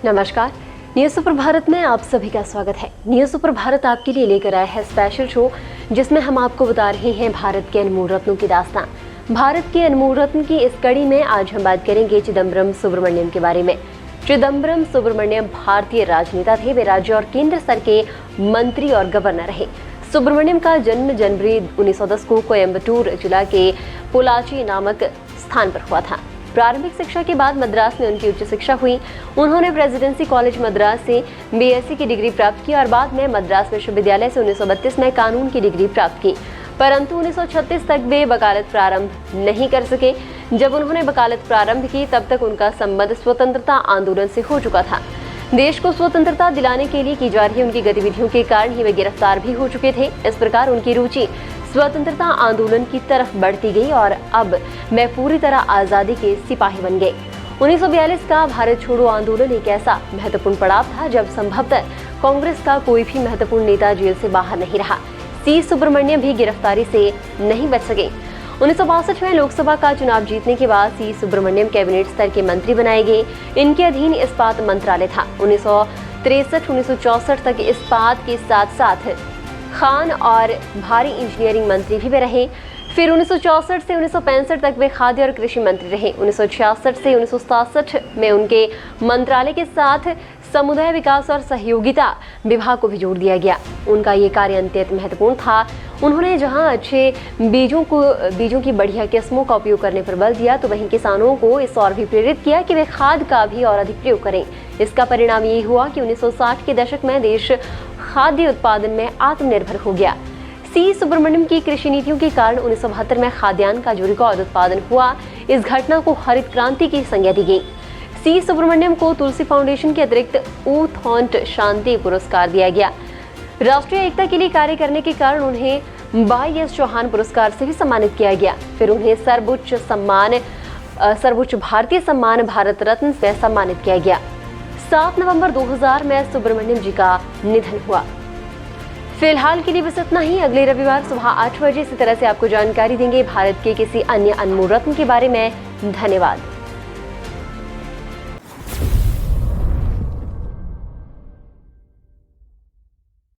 नमस्कार, news super Bharat में आप सभी का स्वागत है। न्यूज़ सुपर भारत आपके लिए लेकर आया है स्पेशल शो, जिसमें हम आपको बता रहे हैं भारत के अनमोल रत्नों की दास्तान। भारत के अनमोल रत्न की इस कड़ी में आज हम बात करेंगे चिदम्बरम सुब्रमण्यम के बारे में। चिदम्बरम सुब्रमण्यम भारतीय राजनेता थे। वे राज्य और केंद्र स्तर के मंत्री और गवर्नर रहे। सुब्रमण्यम का जन्म जनवरी 1910 को कोयम्बटूर जिला के पोलाची नामक स्थान पर हुआ था। प्रारंभिक शिक्षा के बाद मद्रास में उनकी उच्च शिक्षा हुई। उन्होंने प्रेसिडेंसी कॉलेज मद्रास से बीएससी की डिग्री प्राप्त की और बाद में मद्रास विश्वविद्यालय से 1932 में कानून की डिग्री प्राप्त की, परंतु 1936 तक वे वकालत प्रारंभ नहीं कर सके। जब उन्होंने वकालत प्रारंभ की तब तक उनका संबंध स्वतंत्रता आंदोलन से हो चुका था। देश को स्वतंत्रता दिलाने के लिए की जा रही उनकी गतिविधियों के कारण ही वे गिरफ्तार भी हो चुके थे। इस प्रकार उनकी रुचि स्वतंत्रता आंदोलन की तरफ बढ़ती गई और अब वे पूरी तरह आजादी के सिपाही बन गए। 1942 का भारत छोड़ो आंदोलन एक ऐसा महत्वपूर्ण पड़ाव था जब संभवतः कांग्रेस का कोई भी महत्वपूर्ण नेता जेल से बाहर नहीं रहा। सी सुब्रमण्यम भी गिरफ्तारी से नहीं बच सके। 1962 में लोकसभा का चुनाव जीतने के बाद सी सुब्रमण्यम कैबिनेट स्तर के मंत्री बनाए गए। इनके अधीन इस्पात मंत्रालय था। 1963-1964 तक इस्पात के साथ साथ खान और भारी इंजीनियरिंग मंत्री भी वे रहे। फिर 1964 से 1965 तक वे खाद्य और कृषि मंत्री रहे। 1966 से 1967 में उनके मंत्रालय के साथ समुदाय विकास और सहयोगिता विभाग को भी जोड़ दिया गया। उनका ये कार्य अत्यंत महत्वपूर्ण था। उन्होंने जहां अच्छे बीजों की बढ़िया किस्मों का उपयोग करने पर बल दिया, तो वहीं किसानों को इस और भी प्रेरित किया कि वे खाद का भी और अधिक प्रयोग करें। इसका परिणाम ये हुआ कि 1960 के दशक में देश खाद्य उत्पादन में आत्मनिर्भर हो गया। सी सुब्रमण्यम की कृषि नीतियों के कारण 1972 में खाद्यान्न का जो रिकॉर्ड उत्पादन हुआ, इस घटना को हरित क्रांति की संज्ञा दी गई। सी सुब्रमण्यम को तुलसी फाउंडेशन के अतिरिक्त ऊथॉन्ट शांति पुरस्कार दिया गया। राष्ट्रीय एकता के लिए कार्य करने के कारण उन्हें भाई एस चौहान पुरस्कार से भी सम्मानित किया गया। फिर उन्हें सर्वोच्च भारतीय सम्मान भारत रत्न से सम्मानित किया गया। 7 नवंबर 2000 में सुब्रमण्यम जी का निधन हुआ। फिलहाल के लिए बस इतना ही। अगले रविवार सुबह 8 बजे इसी तरह से आपको जानकारी देंगे भारत के किसी अन्य अनमोल रत्न के बारे में। धन्यवाद।